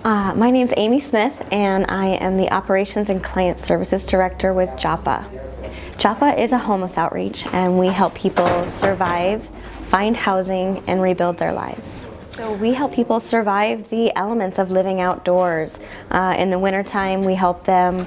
My name's Amy Smith, and I am the Operations and Client Services Director with SJECjoppa. SJECjoppa is a homeless outreach, and we help people survive, find housing, and rebuild their lives. So we help people survive the elements of living outdoors. In the wintertime, we help them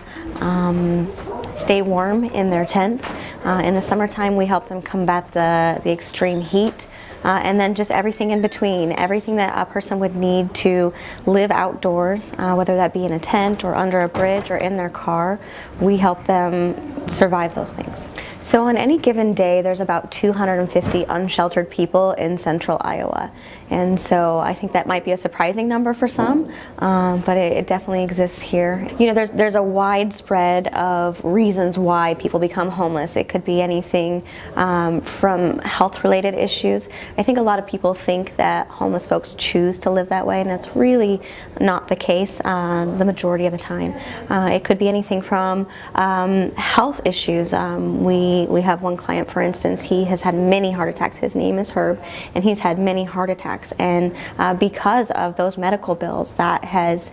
stay warm in their tents. In the summertime, we help them combat the extreme heat. And then just everything in between, everything that a person would need to live outdoors, whether that be in a tent or under a bridge or in their car, we help them survive those things. So on any given day, there's about 250 unsheltered people in central Iowa. And so I think that might be a surprising number for some, but it definitely exists here. You know, there's a widespread of reasons why people become homeless. It could be anything from health-related issues. I think a lot of people think that homeless folks choose to live that way, and that's really not the case the majority of the time. It could be anything from health issues. We have one client, for instance, he has had many heart attacks. His name is Herb, and he's had many heart attacks. And because of those medical bills, that has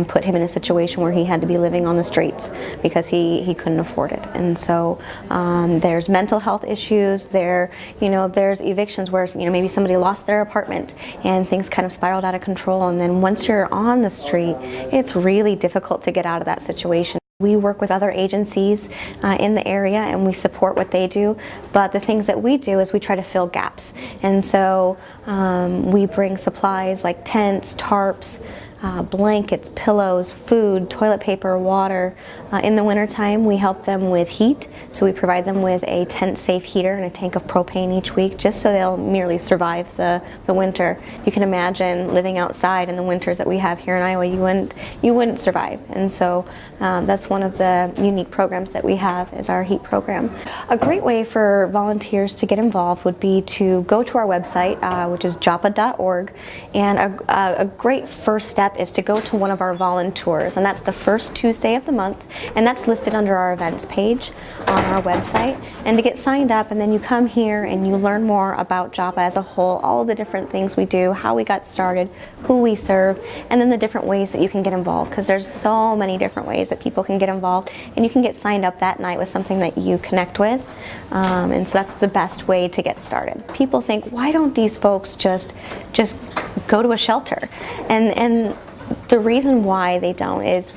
put him in a situation where he had to be living on the streets because he couldn't afford it. And so there's mental health issues. There's evictions where maybe somebody lost their apartment and things kind of spiraled out of control. And then once you're on the street, it's really difficult to get out of that situation. We work with other agencies in the area, and we support what they do, but the things that we do is we try to fill gaps. And so we bring supplies like tents, tarps, blankets, pillows, food, toilet paper, water. In the wintertime, we help them with heat, so we provide them with a tent-safe heater and a tank of propane each week, just so they'll merely survive the winter. You can imagine living outside in the winters that we have here in Iowa. You wouldn't survive, and so that's one of the unique programs that we have is our heat program. A great way for volunteers to get involved would be to go to our website, which is SJECjoppa.org, and a great first step is to go to one of our voluntours, and that's the first Tuesday of the month, and that's listed under our events page on our website. And to get signed up, and then you come here and you learn more about SJECjoppa as a whole, all of the different things we do, how we got started, who we serve, and then the different ways that you can get involved, because there's so many different ways that people can get involved, and you can get signed up that night with something that you connect with, and so that's the best way to get started. People think, why don't these folks just go to a shelter? And the reason why they don't is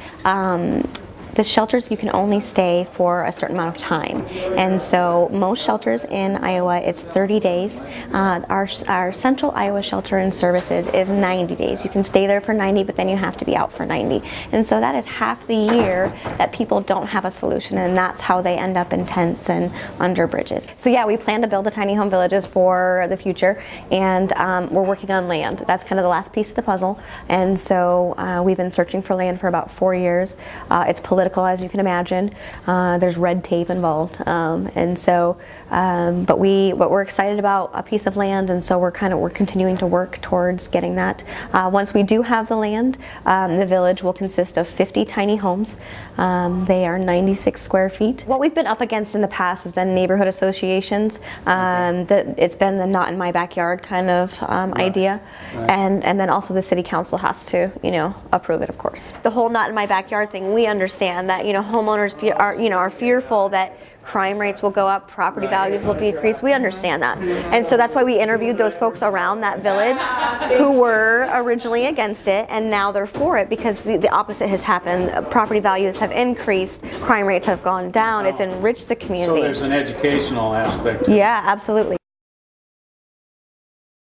the shelters, you can only stay for a certain amount of time, and so most shelters in Iowa, it's 30 days. Our Central Iowa Shelter and Services is 90 days. You can stay there for 90, but then you have to be out for 90, and so that is half the year that people don't have a solution, and that's how they end up in tents and under bridges. So yeah, we plan to build the tiny home villages for the future, and we're working on land. That's kind of the last piece of the puzzle, and so we've been searching for land for about 4 years. It's political, as you can imagine. There's red tape involved, and so but we're excited about a piece of land, and so we're continuing to work towards getting that. Once we do have the land, the village will consist of 50 tiny homes. They are 96 square feet. What we've been up against in the past has been neighborhood associations. It's been the not in my backyard kind of idea, right. And then also the city council has to approve it, of course. The whole not in my backyard thing, we understand that homeowners are fearful that crime rates will go up, property values will decrease. We understand that, and so that's why we interviewed those folks around that village who were originally against it, and now they're for it because the opposite has happened. Property values have increased, crime rates have gone down. It's enriched the community. So there's an educational aspect. Yeah, absolutely.